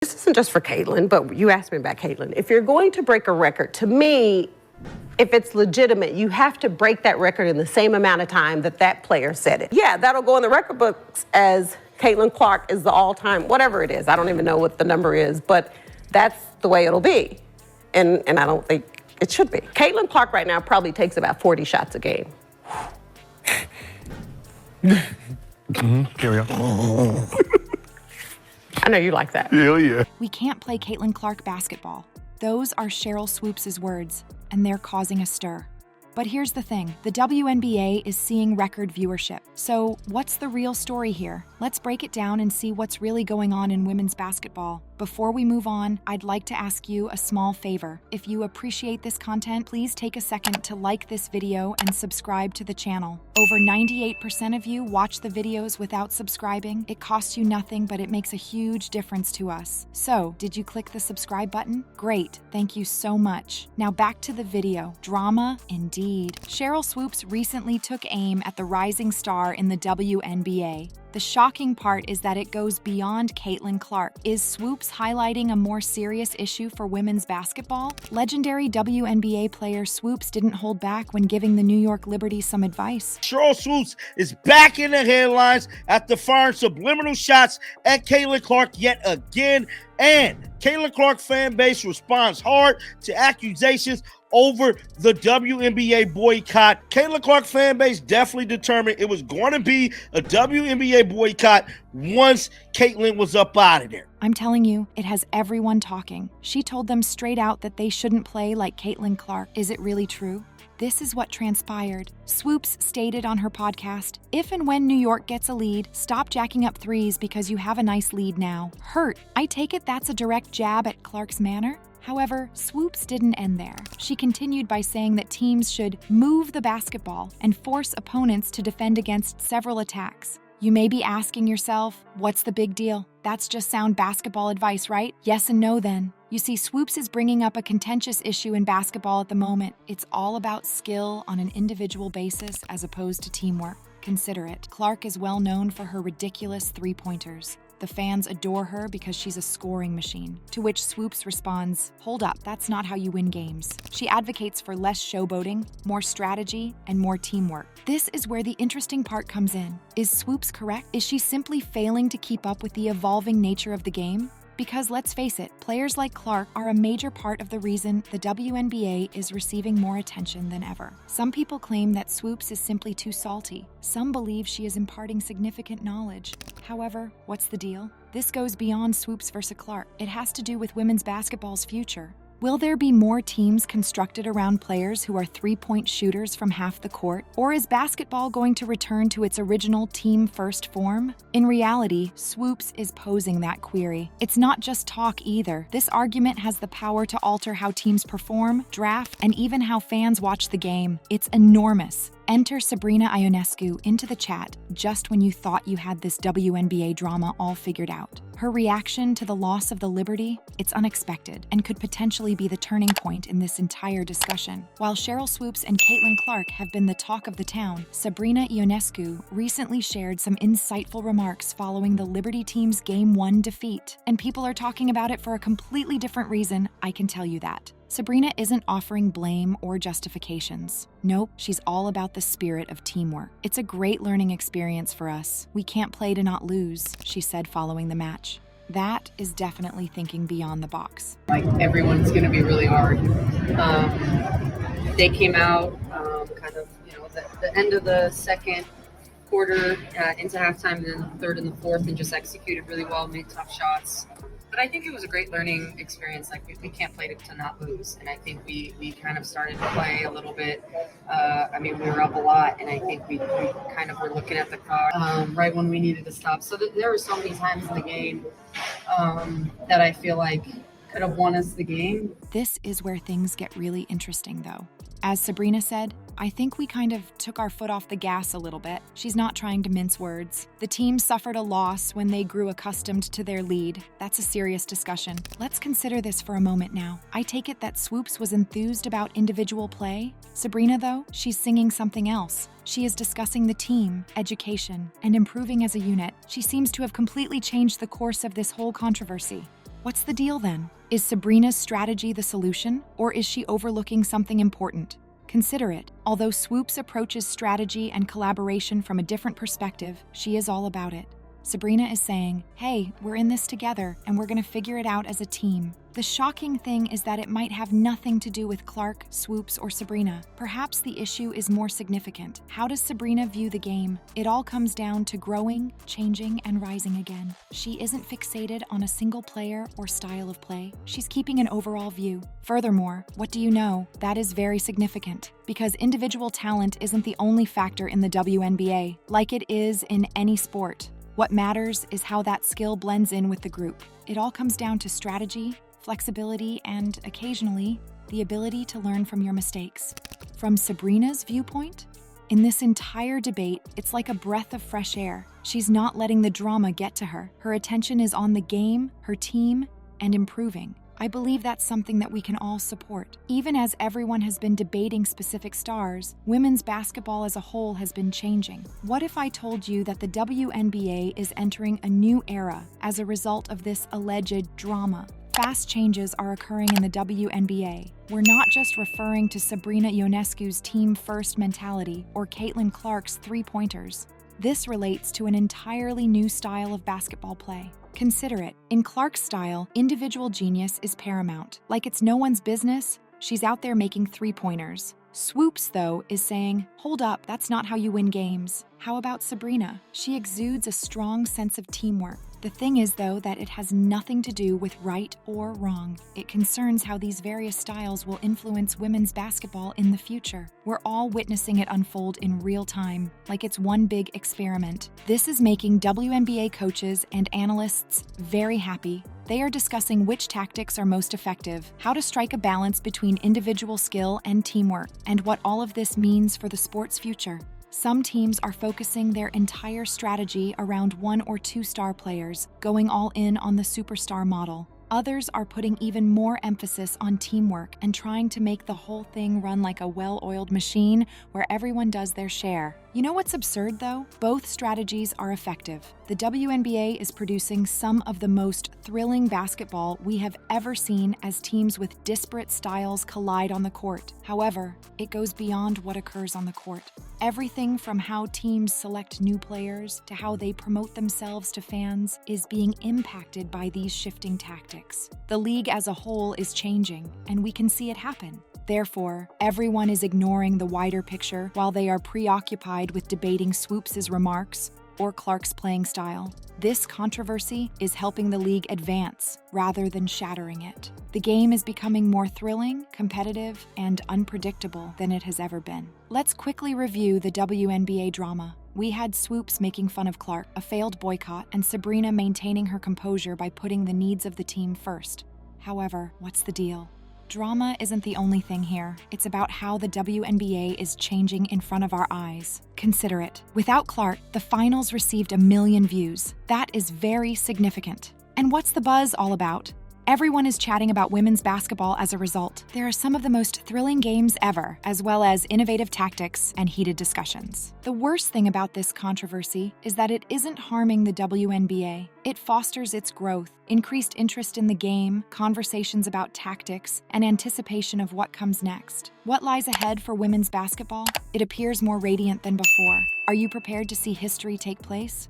This isn't just for Caitlin, but you asked me about Caitlin. If you're going to break a record, to me, if it's legitimate, you have to break that record in the same amount of time that that player set it. Yeah, that'll go in the record books as Caitlin Clark is the all-time, whatever it is. I don't even know what the number is, but that's the way it'll be. And I don't think it should be. Caitlin Clark right now probably takes about 40 shots a game. Carry on. I know you like that. Hell yeah. We can't play Caitlin Clark basketball. Those are Sheryl Swoopes' words, and they're causing a stir. But here's the thing, the WNBA is seeing record viewership. So what's the real story here? Let's break it down and see what's really going on in women's basketball. Before we move on, I'd like to ask you a small favor. If you appreciate this content, please take a second to like this video and subscribe to the channel. Over 98% of you watch the videos without subscribing. It costs you nothing, but it makes a huge difference to us. So, did you click the subscribe button? Great, thank you so much. Now back to the video. Drama indeed. Sheryl Swoopes recently took aim at the rising star in the WNBA. The shocking part is that it goes beyond Caitlin Clark. Is Swoopes highlighting a more serious issue for women's basketball? Legendary WNBA player Swoopes didn't hold back when giving the New York Liberty some advice. Sheryl Swoopes is back in the headlines after firing subliminal shots at Caitlin Clark yet again. And Caitlin Clark fan base responds hard to accusations over the WNBA boycott. Caitlin Clark fan base definitely determined it was going to be a WNBA boycott once Caitlin was up out of there. I'm telling you, it has everyone talking. She told them straight out that they shouldn't play like Caitlin Clark. Is it really true? This is what transpired. Swoopes stated on her podcast, if and when New York gets a lead, stop jacking up threes because you have a nice lead now. Hurt. I take it that's a direct jab at Clark's manner? However, Swoopes didn't end there. She continued by saying that teams should move the basketball and force opponents to defend against several attacks. You may be asking yourself, what's the big deal? That's just sound basketball advice, right? Yes and no then. You see, Swoopes is bringing up a contentious issue in basketball at the moment. It's all about skill on an individual basis as opposed to teamwork. Consider it. Clark is well known for her ridiculous three-pointers. The fans adore her because she's a scoring machine, to which Swoopes responds, hold up, that's not how you win games. She advocates for less showboating, more strategy, and more teamwork. This is where the interesting part comes in. Is Swoopes correct? Is she simply failing to keep up with the evolving nature of the game? Because let's face it, players like Clark are a major part of the reason the WNBA is receiving more attention than ever. Some people claim that Swoopes is simply too salty. Some believe she is imparting significant knowledge. However, what's the deal? This goes beyond Swoopes versus Clark. It has to do with women's basketball's future. Will there be more teams constructed around players who are three-point shooters from half the court? Or is basketball going to return to its original team-first form? In reality, Swoopes is posing that query. It's not just talk either. This argument has the power to alter how teams perform, draft, and even how fans watch the game. It's enormous. Enter Sabrina Ionescu into the chat just when you thought you had this WNBA drama all figured out. Her reaction to the loss of the Liberty, it's unexpected and could potentially be the turning point in this entire discussion. While Sheryl Swoopes and Caitlin Clark have been the talk of the town, Sabrina Ionescu recently shared some insightful remarks following the Liberty team's Game 1 defeat. And people are talking about it for a completely different reason, I can tell you that. Sabrina isn't offering blame or justifications. Nope, she's all about the spirit of teamwork. It's a great learning experience for us. We can't play to not lose, she said following the match. That is definitely thinking beyond the box. Like, everyone's going to be really hard. They came out kind of, the end of the second quarter into halftime, and then the third and the fourth, and just executed really well, made tough shots. But I think it was a great learning experience. Like, we can't play to not lose. And I think we kind of started to play a little bit. We were up a lot, and I think we kind of were looking at the clock right when we needed to stop. So there were so many times in the game that I feel like could have won us the game. This is where things get really interesting, though. As Sabrina said, I think we kind of took our foot off the gas a little bit. She's not trying to mince words. The team suffered a loss when they grew accustomed to their lead. That's a serious discussion. Let's consider this for a moment now. I take it that Swoopes was enthused about individual play. Sabrina, though, she's singing something else. She is discussing the team, education, and improving as a unit. She seems to have completely changed the course of this whole controversy. What's the deal then? Is Sabrina's strategy the solution, or is she overlooking something important? Consider it. Although Swoopes approaches strategy and collaboration from a different perspective, she is all about it. Sabrina is saying, hey, we're in this together and we're going to figure it out as a team. The shocking thing is that it might have nothing to do with Clark, Swoopes, or Sabrina. Perhaps the issue is more significant. How does Sabrina view the game? It all comes down to growing, changing, and rising again. She isn't fixated on a single player or style of play. She's keeping an overall view. Furthermore, what do you know? That is very significant, because individual talent isn't the only factor in the WNBA, like it is in any sport. What matters is how that skill blends in with the group. It all comes down to strategy, flexibility, and occasionally, the ability to learn from your mistakes. From Sabrina's viewpoint, in this entire debate, it's like a breath of fresh air. She's not letting the drama get to her. Her attention is on the game, her team, and improving. I believe that's something that we can all support. Even as everyone has been debating specific stars, women's basketball as a whole has been changing. What if I told you that the WNBA is entering a new era as a result of this alleged drama? Fast changes are occurring in the WNBA. We're not just referring to Sabrina Ionescu's team-first mentality or Caitlin Clark's three-pointers. This relates to an entirely new style of basketball play. Consider it. In Clark's style, individual genius is paramount. Like it's no one's business, she's out there making three-pointers. Swoopes, though, is saying, hold up, that's not how you win games. How about Sabrina? She exudes a strong sense of teamwork. The thing is, though, that it has nothing to do with right or wrong. It concerns how these various styles will influence women's basketball in the future. We're all witnessing it unfold in real time, like it's one big experiment. This is making WNBA coaches and analysts very happy. They are discussing which tactics are most effective, how to strike a balance between individual skill and teamwork, and what all of this means for the sport's future. Some teams are focusing their entire strategy around one or two star players, going all in on the superstar model. Others are putting even more emphasis on teamwork and trying to make the whole thing run like a well-oiled machine where everyone does their share. You know what's absurd, though? Both strategies are effective. The WNBA is producing some of the most thrilling basketball we have ever seen as teams with disparate styles collide on the court. However, it goes beyond what occurs on the court. Everything from how teams select new players to how they promote themselves to fans is being impacted by these shifting tactics. The league as a whole is changing, and we can see it happen. Therefore, everyone is ignoring the wider picture while they are preoccupied with debating Swoopes' remarks or Clark's playing style. This controversy is helping the league advance rather than shattering it. The game is becoming more thrilling, competitive, and unpredictable than it has ever been. Let's quickly review the WNBA drama. We had Swoopes making fun of Clark, a failed boycott, and Sabrina maintaining her composure by putting the needs of the team first. However, what's the deal? Drama isn't the only thing here. It's about how the WNBA is changing in front of our eyes. Consider it. Without Clark, the finals received 1 million views. That is very significant. And what's the buzz all about? Everyone is chatting about women's basketball as a result. There are some of the most thrilling games ever, as well as innovative tactics and heated discussions. The worst thing about this controversy is that it isn't harming the WNBA. It fosters its growth, increased interest in the game, conversations about tactics, and anticipation of what comes next. What lies ahead for women's basketball? It appears more radiant than before. Are you prepared to see history take place?